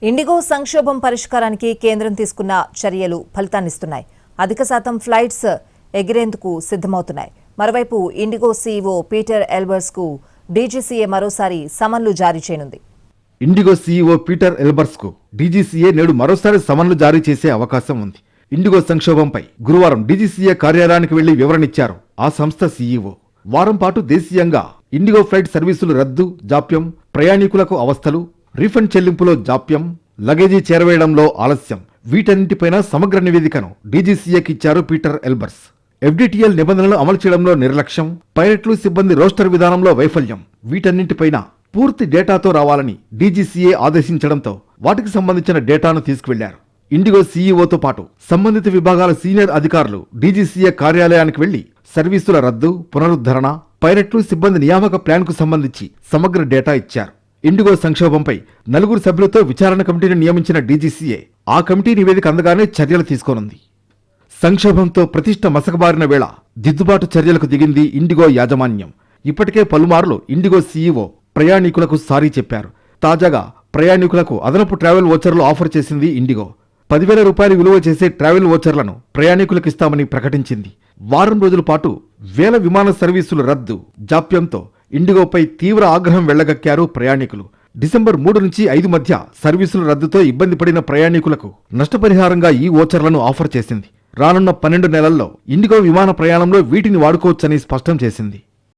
IndiGo సంక్షోభం పరిష్కారానికి కేంద్రం తీసుకున్న చర్యలు ఫలితాన్నిస్తున్నాయి. అధిక శాతం ఫ్లైట్స్ ఎగిరేందుకు సిద్ధమవుతున్నాయి. మరోవైపు ఇండిగో సీఈఓ పీటర్ ఎల్బర్స్ కు డీజీసీఏ మరోసారి సమన్లు జారీ చేయనుంది. ఇండిగో సీఈఓ పీటర్ ఎల్బర్స్ కు డీజీసీఏ నేడు మరోసారి సమన్లు జారీ చేసే అవకాశం ఉంది. ఇండిగో సంక్షోభంపై గురువారం డీజీసీఏ కార్యాలయానికి వెళ్లి వివరణిచ్చారు ఆ సంస్థ సీఈఓ. వారం పాటు దేశీయంగా ఇండిగో ఫ్లైట్ సర్వీసులు రద్దు, జాప్యం, ప్రయాణికులకు అవస్థలు, రీఫండ్ చెల్లింపులో జాప్యం, లగేజీ చేరవేయడంలో ఆలస్యం, వీటన్నింటిపైన సమగ్ర నివేదికను డీజీసీఏకి ఇచ్చారు పీటర్ ఎల్బర్స్. ఎఫ్డీటీఎల్ నిబంధనలు అమలు చేయడంలో నిర్లక్ష్యం, పైలట్లు సిబ్బంది రోస్టర్ విధానంలో వైఫల్యం, వీటన్నింటిపైన పూర్తి డేటాతో రావాలని డీజీసీఏ ఆదేశించడంతో వాటికి సంబంధించిన డేటాను తీసుకువెళ్లారు. ఇండిగో సీఈఓతో పాటు సంబంధిత విభాగాల సీనియర్ అధికారులు డీజీసీఏ కార్యాలయానికి వెళ్లి సర్వీసుల రద్దు, పునరుద్ధరణ, పైలట్లు సిబ్బంది నియామక ప్లాన్కు సంబంధించి సమగ్ర డేటా ఇచ్చారు. ఇండిగో సంక్షోభంపై 4 సభ్యులతో విచారణ కమిటీని నియమించిన డీజీసీఏ ఆ కమిటీ నివేదిక అందగానే చర్యలు తీసుకోనుంది. సంక్షోభంతో ప్రతిష్ట మసకబారిన వేళ దిద్దుబాటు చర్యలకు దిగింది ఇండిగో యాజమాన్యం. ఇప్పటికే పలుమార్లు ఇండిగో సీఈఓ ప్రయాణికులకు సారీ చెప్పారు. తాజాగా ప్రయాణికులకు అదనపు ట్రావెల్ వోచర్లు ఆఫర్ చేసింది ఇండిగో. 10,000 రూపాయలు విలువ చేసే ట్రావెల్ వోచర్లను ప్రయాణికులకు ఇస్తామని ప్రకటించింది. వారం రోజుల పాటు వేల విమాన సర్వీసులు రద్దు, జాప్యంతో ఇండిగోపై తీవ్ర ఆగ్రహం వెళ్లగక్కారు ప్రయాణికులు. డిసెంబర్ 3 నుంచి 5 మధ్య సర్వీసుల రద్దుతో ఇబ్బంది పడిన ప్రయాణికులకు నష్టపరిహారంగా ఈ వోచర్లను ఆఫర్ చేసింది. రానున్న 12 నెలల్లో ఇండిగో విమాన ప్రయాణంలో వీటిని వాడుకోవచ్చని స్పష్టం చేసింది.